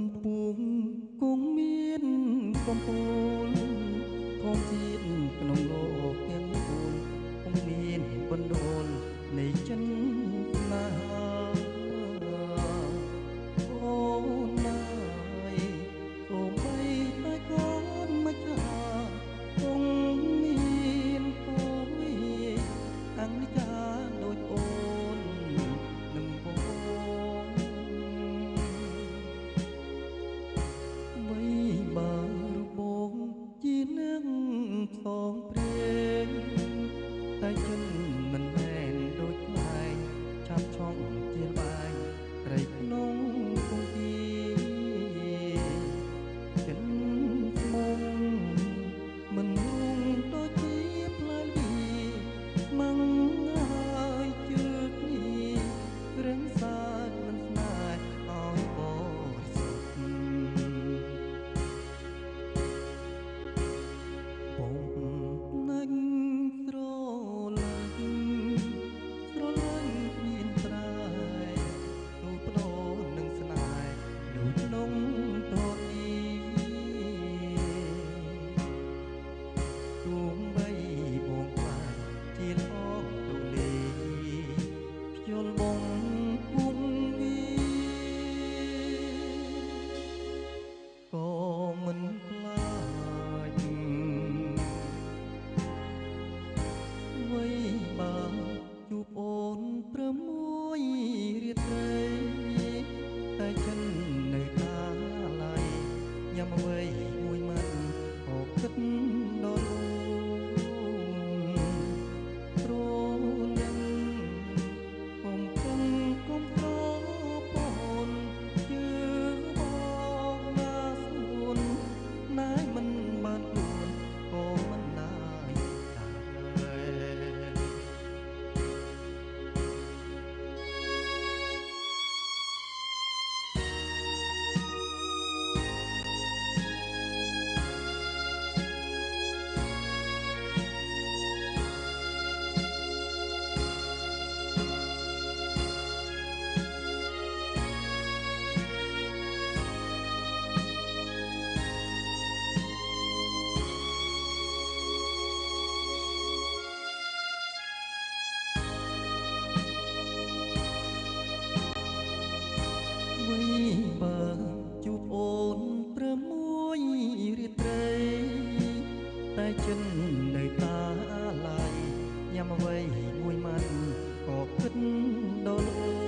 มពុងគង់មានកំពូលធំជាតិក្នុងលោកទាំងមូលគង់មានបណ្ដូលនៃចិនស្នេហាអូនណាយសូមបីតែកូនមកចាគង់មានគួយអង្ចាដូចអូននឹងបងបីបើរូបបងជានឹងផ្សងព្រៀងតែចិនមិនមែនដូចខ្លែងឆាប់ឆុងជាបែងត្រីក្នុងគង្គាចិនស្មុំមិនងងដូចជាផ្លែលីម៉ងហើយជឿគ្នារឹងសាច់មិនស្នេហ៍ឲ្យបរិសុទ្ធបងណាញ់ស្រឡាញ់ស្រឡាញ់គ្មានត្រែទូបដោនឹងស្នេហ៍ដូចក្នុងតនីទូបីបងខ្លាចជាល្អទូលេភ្យល់បងវងវីក៏មិនខ្លាចអ្វីបើជួបអូនព្រមមួយរាត្រីតែចិននៅកាឡៃញ៉ាំអ្វីមួយម៉ាត់ក៏គិតដល់អូនព្រលឹងកុំខឹងកុំប្រពន្ធជឿបងណាសួនណែមិនបានខ្លួនក៏មិនណាយដែរអ្វីបើជួបអូនព្រមមួយរាត្រីតែចិននៅតាឡៃញ៉ាំអ្វីមួយម៉ាត់ក៏គិតដល់អូ